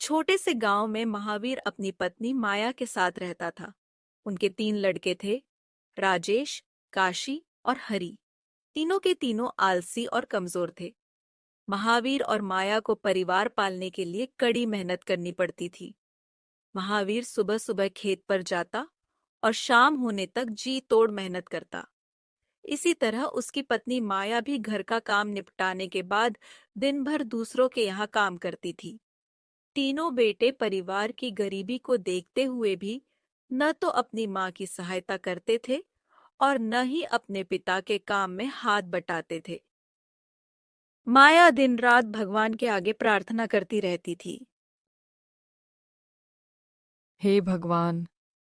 छोटे से गांव में महावीर अपनी पत्नी माया के साथ रहता था। उनके 3 लड़के थे, राजेश, काशी और हरि। तीनों के तीनों आलसी और कमजोर थे। महावीर और माया को परिवार पालने के लिए कड़ी मेहनत करनी पड़ती थी। महावीर सुबह सुबह खेत पर जाता और शाम होने तक जी तोड़ मेहनत करता। इसी तरह उसकी पत्नी माया भी घर का काम निपटाने के बाद दिन भर दूसरों के यहाँ काम करती थी। तीनों बेटे परिवार की गरीबी को देखते हुए भी न तो अपनी माँ की सहायता करते थे और न ही अपने पिता के काम में हाथ बटाते थे। माया दिन रात भगवान के आगे प्रार्थना करती रहती थी। हे भगवान,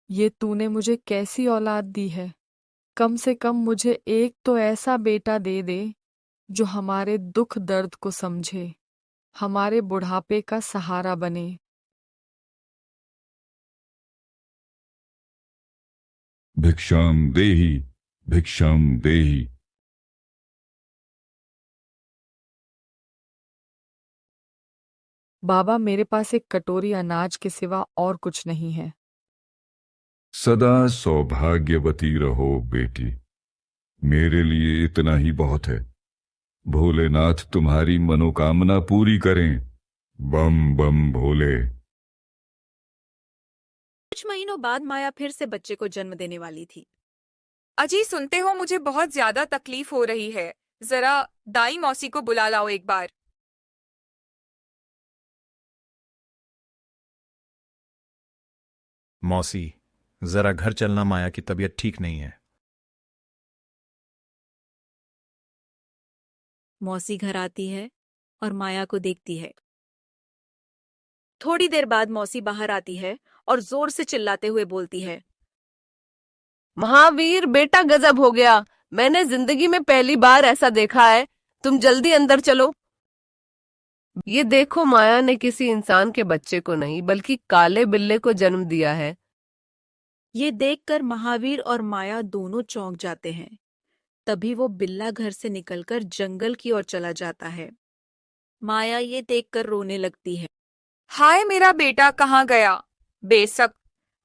ये तूने मुझे कैसी औलाद दी है। कम से कम मुझे एक तो ऐसा बेटा दे दे जो हमारे दुख दर्द को समझे, हमारे बुढ़ापे का सहारा बने। भिक्षाम देहि, भिक्षाम देहि। बाबा, मेरे पास एक कटोरी अनाज के सिवा और कुछ नहीं है। सदा सौभाग्यवती रहो बेटी, मेरे लिए इतना ही बहुत है। भोलेनाथ तुम्हारी मनोकामना पूरी करें। बम बम भोले। कुछ महीनों बाद माया फिर से बच्चे को जन्म देने वाली थी। अजी, सुनते हो, मुझे बहुत ज्यादा तकलीफ हो रही है। जरा दाई मौसी को बुला लाओ एक बार। मौसी, जरा घर चलना, माया की तबीयत ठीक नहीं है। मौसी घर आती है और माया को देखती है। थोड़ी देर बाद मौसी बाहर आती है और जोर से चिल्लाते हुए बोलती है, महावीर बेटा, गजब हो गया। मैंने जिंदगी में पहली बार ऐसा देखा है। तुम जल्दी अंदर चलो। ये देखो, माया ने किसी इंसान के बच्चे को नहीं बल्कि काले बिल्ले को जन्म दिया है। ये देखकर महावीर और माया दोनों चौंक जाते हैं। तभी वो बिल्ला घर से निकलकर जंगल की ओर चला जाता है। माया ये देखकर रोने लगती है। हाय, मेरा बेटा कहाँ गया? बेशक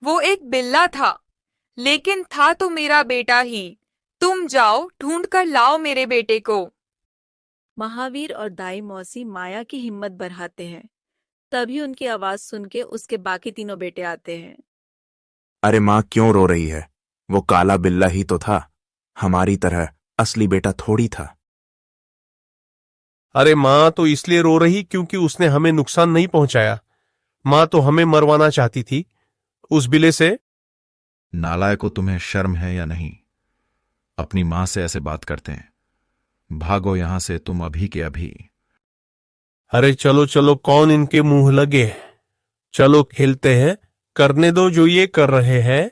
वो एक बिल्ला था, लेकिन था तो मेरा बेटा ही। तुम जाओ, ढूंढ कर लाओ मेरे बेटे को। महावीर और दाई मौसी माया की हिम्मत बढ़ाते हैं। तभी उनकी आवाज सुन के उसके बाकी तीनों बेटे आते हैं। अरे माँ, क्यों रो रही है? वो काला बिल्ला ही तो था, हमारी तरह असली बेटा थोड़ी था। अरे माँ तो इसलिए रो रही क्योंकि उसने हमें नुकसान नहीं पहुंचाया। माँ तो हमें मरवाना चाहती थी उस बिल्ले से। नालायको, तुम्हें शर्म है या नहीं? अपनी मां से ऐसे बात करते हैं। भागो यहां से तुम अभी के अभी। अरे चलो चलो, कौन इनके मुंह लगे। चलो खेलते हैं, करने दो जो ये कर रहे हैं।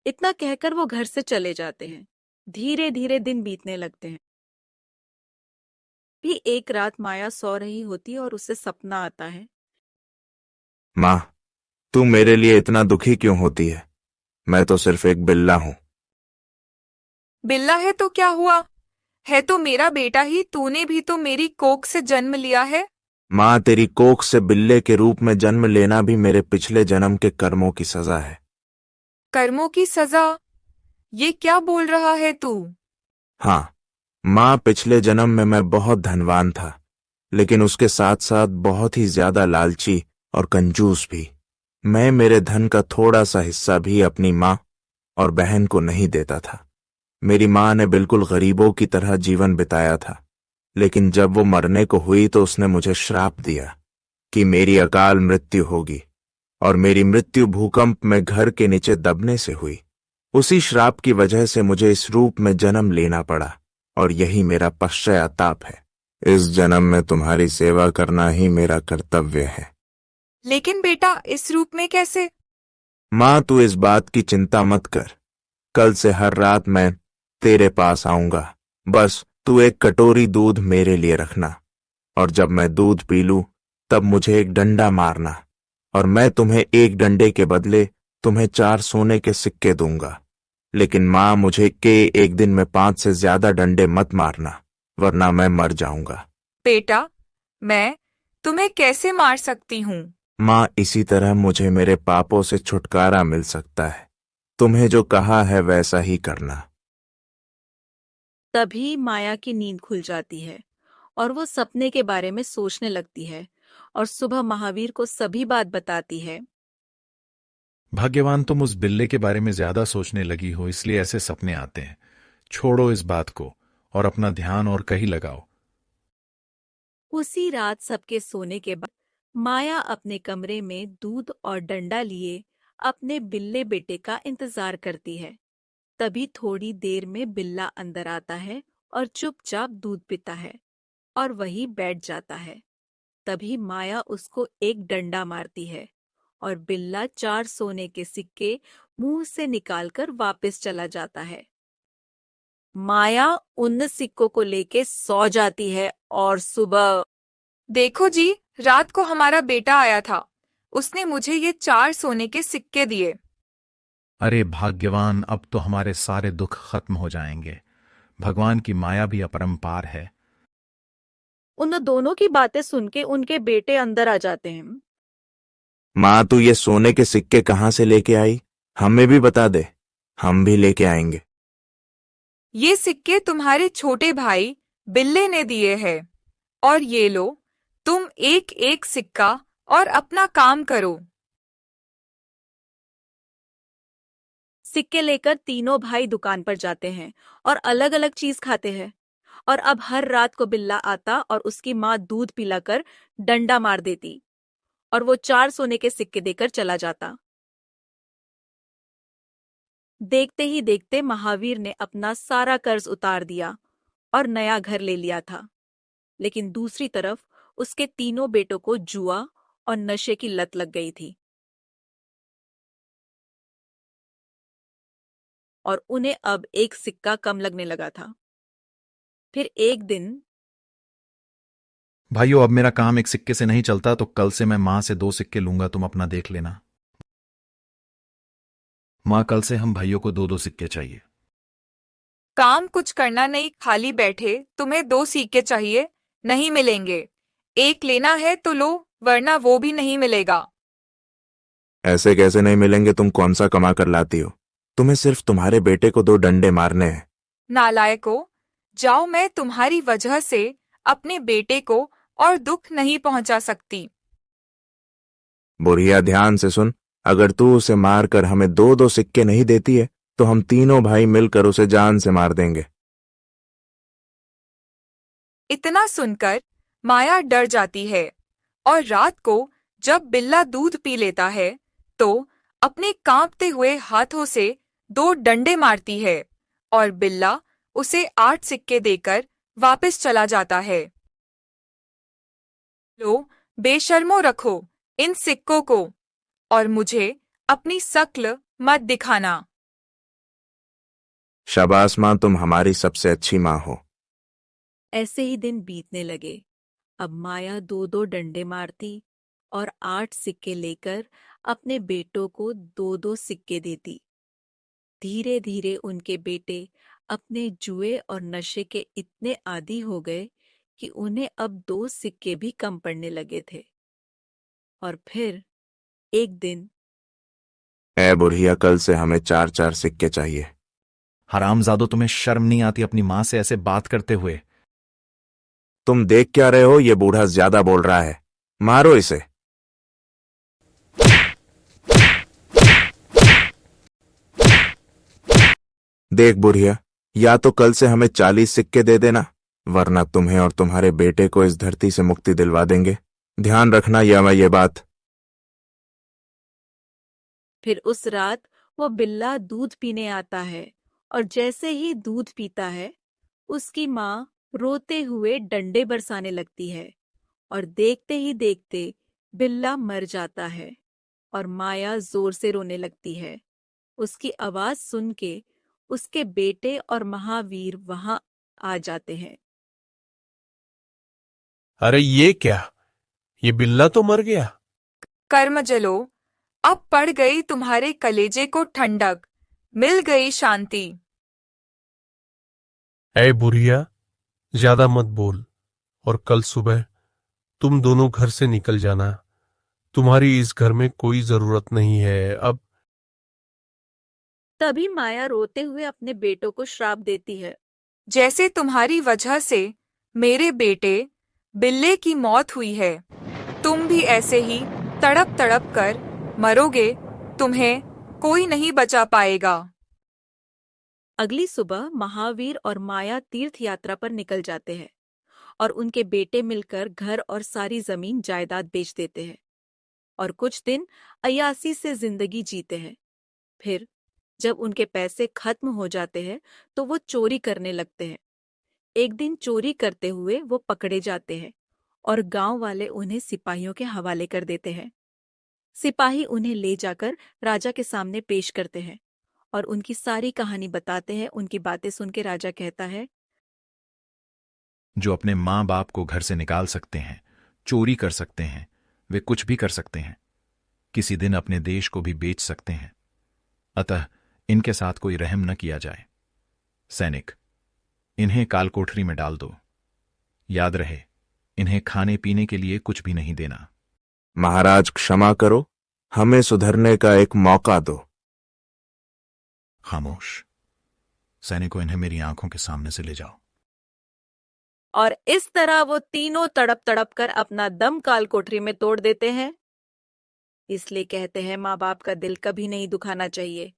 इतना कहकर वो घर से चले जाते हैं। धीरे धीरे दिन बीतने लगते हैं। भी एक रात माया सो रही होती और उसे सपना आता है। माँ, तू मेरे लिए इतना दुखी क्यों होती है? मैं तो सिर्फ एक बिल्ला हूं। बिल्ला है तो क्या हुआ? है तो मेरा बेटा ही। तूने भी तो मेरी कोख से जन्म लिया है। माँ, तेरी कोख से बिल्ले के रूप में जन्म लेना भी मेरे पिछले जन्म के कर्मों की सजा है। कर्मों की सजा? ये क्या बोल रहा है तू? हाँ माँ, पिछले जन्म में मैं बहुत धनवान था, लेकिन उसके साथ साथ बहुत ही ज्यादा लालची और कंजूस भी। मैं मेरे धन का थोड़ा सा हिस्सा भी अपनी माँ और बहन को नहीं देता था। मेरी माँ ने बिल्कुल गरीबों की तरह जीवन बिताया था, लेकिन जब वो मरने को हुई तो उसने मुझे श्राप दिया कि मेरी अकाल मृत्यु होगी, और मेरी मृत्यु भूकंप में घर के नीचे दबने से हुई। उसी श्राप की वजह से मुझे इस रूप में जन्म लेना पड़ा, और यही मेरा पश्चाताप है। इस जन्म में तुम्हारी सेवा करना ही मेरा कर्तव्य है। लेकिन बेटा, इस रूप में कैसे? माँ, तू इस बात की चिंता मत कर। कल से हर रात मैं तेरे पास आऊंगा। बस तू एक कटोरी दूध मेरे लिए रखना, और जब मैं दूध पी लूं तब मुझे एक डंडा मारना, और मैं तुम्हें एक डंडे के बदले तुम्हें 4 सोने के सिक्के दूंगा। लेकिन माँ, मुझे एक दिन में 5 से ज्यादा डंडे मत मारना, वरना मैं मर जाऊंगा। बेटा, मैं तुम्हें कैसे मार सकती हूँ? माँ, इसी तरह मुझे मेरे पापों से छुटकारा मिल सकता है। तुम्हें जो कहा है वैसा ही करना। तभी माया की नींद खुल जाती है और वो सपने के बारे में सोचने लगती है और सुबह महावीर को सभी बात बताती है। भाग्यवान, तुम उस बिल्ले के बारे में ज्यादा सोचने लगी हो, इसलिए ऐसे सपने आते हैं। छोड़ो इस बात को और अपना ध्यान और कहीं लगाओ। उसी रात सबके सोने के बाद माया अपने कमरे में दूध और डंडा लिए अपने बिल्ले बेटे का इंतजार करती है। तभी थोड़ी देर में बिल्ला अंदर आता है और चुपचाप दूध पीता है और वहीं बैठ जाता है। तभी माया उसको एक डंडा मारती है और बिल्ला 4 सोने के सिक्के मुंह से निकालकर वापस चला जाता है। माया उन सिक्कों को लेके सो जाती है और सुबह देखो जी, रात को हमारा बेटा आया था। उसने मुझे ये 4 सोने के सिक्के दिए। अरे भाग्यवान, अब तो हमारे सारे दुख खत्म हो जाएंगे। भगवान की माया भी अपरंपार है। उन दोनों की बातें सुन के उनके बेटे अंदर आ जाते हैं। माँ, तू ये सोने के सिक्के कहाँ से लेके आई? हमें भी बता दे, हम भी लेके आएंगे। ये सिक्के तुम्हारे छोटे भाई बिल्ले ने दिए हैं। और ये लो, तुम एक एक सिक्का और अपना काम करो। सिक्के लेकर तीनों भाई दुकान पर जाते हैं और अलग अलग चीज खाते हैं। और अब हर रात को बिल्ला आता और उसकी माँ दूध पिलाकर डंडा मार देती और वो 4 सोने के सिक्के देकर चला जाता। देखते ही देखते महावीर ने अपना सारा कर्ज उतार दिया और नया घर ले लिया था। लेकिन दूसरी तरफ उसके तीनों बेटों को जुआ और नशे की लत लग गई थी और उन्हें अब एक सिक्का कम लगने लगा था। फिर एक दिन भाइयों, अब मेरा काम एक सिक्के से नहीं चलता, तो कल से मैं मां से 2 सिक्के लूंगा, तुम अपना देख लेना। मां, कल से हम भाइयों को 2-2 सिक्के चाहिए। काम कुछ करना नहीं, खाली बैठे तुम्हें 2 सिक्के चाहिए? नहीं मिलेंगे। एक लेना है तो लो, वरना वो भी नहीं मिलेगा। ऐसे कैसे नहीं मिलेंगे? तुम कौन सा कमा कर लाती हो? तुम्हें सिर्फ तुम्हारे बेटे को 2 डंडे मारने हैं। नालायको, जाओ, मैं तुम्हारी वजह से अपने बेटे को और दुख नहीं पहुंचा सकती। बुढ़िया, ध्यान से सुन। अगर तू उसे मारकर हमें 2-2 सिक्के नहीं देती है तो हम तीनों भाई मिलकर उसे जान से मार देंगे। इतना सुनकर माया डर जाती है और रात को जब बिल्ला दूध पी लेता है तो अपने कांपते हुए हाथों से 2 डंडे मारती है और बिल्ला उसे 8 सिक्के देकर वापस चला जाता है। लो, बेशर्मो, रखो इन सिक्कों को और मुझे अपनी शक्ल मत दिखाना। शाबाश माँ, तुम हमारी सबसे अच्छी माँ हो। ऐसे ही दिन बीतने लगे। अब माया 2-2 डंडे मारती और 8 सिक्के लेकर अपने बेटों को 2-2 सिक्के देती। धीरे धीरे उनके बेटे अपने जुए और नशे के इतने आदी हो गए कि उन्हें अब 2 सिक्के भी कम पड़ने लगे थे। और फिर एक दिन ए बुढ़िया, कल से हमें 4-4 सिक्के चाहिए। हरामजादो, तुम्हें शर्म नहीं आती अपनी मां से ऐसे बात करते हुए? तुम देख क्या रहे हो? ये बूढ़ा ज्यादा बोल रहा है, मारो इसे। देख बुढ़िया, या तो कल से हमें 40 सिक्के दे देना, वरना तुम्हें और तुम्हारे बेटे को इस धरती से मुक्ति दिलवा देंगे। ध्यान रखना ये बात। फिर उस रात वो बिल्ला दूध पीने आता है और जैसे ही दूध पीता है उसकी माँ रोते हुए डंडे बरसाने लगती है और देखते ही देखते बिल्ला मर जाता है और माया जोर से रोने लगती है। उसकी आवाज सुन के उसके बेटे और महावीर वहां आ जाते हैं। अरे ये क्या, ये बिल्ला तो मर गया। कर्म जलो, अब पड़ गई तुम्हारे कलेजे को ठंडक, मिल गई शांति। ऐ बुढ़िया, ज्यादा मत बोल और कल सुबह तुम दोनों घर से निकल जाना। तुम्हारी इस घर में कोई जरूरत नहीं है अब। तभी माया रोते हुए अपने बेटों को श्राप देती है। जैसे तुम्हारी वजह से मेरे बेटे बिल्ले की मौत हुई है, तुम भी ऐसे ही तड़प तड़प कर मरोगे, तुम्हें कोई नहीं बचा पाएगा। अगली सुबह महावीर और माया तीर्थ यात्रा पर निकल जाते हैं और उनके बेटे मिलकर घर और सारी जमीन जायदाद बेच देते हैं और कुछ दिन अय्यासी से जिंदगी जीते हैं। फिर जब उनके पैसे खत्म हो जाते हैं तो वो चोरी करने लगते हैं। एक दिन चोरी करते हुए वो पकड़े जाते हैं और गांव वाले उन्हें सिपाहियों के हवाले कर देते हैं। सिपाही उन्हें ले जाकर राजा के सामने पेश करते हैं और उनकी सारी कहानी बताते हैं। उनकी बातें सुन के राजा कहता है, जो अपने माँ बाप को घर से निकाल सकते हैं, चोरी कर सकते हैं, वे कुछ भी कर सकते हैं, किसी दिन अपने देश को भी बेच सकते हैं। अतः इनके साथ कोई रहम न किया जाए। सैनिक, इन्हें कालकोठरी में डाल दो। याद रहे, इन्हें खाने पीने के लिए कुछ भी नहीं देना। महाराज क्षमा करो, हमें सुधरने का एक मौका दो। खामोश। सैनिकों, इन्हें मेरी आंखों के सामने से ले जाओ। और इस तरह वो तीनों तड़प तड़प कर अपना दम काल कोठरी में तोड़ देते हैं। इसलिए कहते हैं माँ बाप का दिल कभी नहीं दुखाना चाहिए।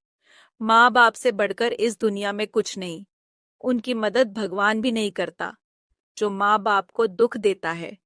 माँ बाप से बढ़कर इस दुनिया में कुछ नहीं। उनकी मदद भगवान भी नहीं करता। जो माँ बाप को दुख देता है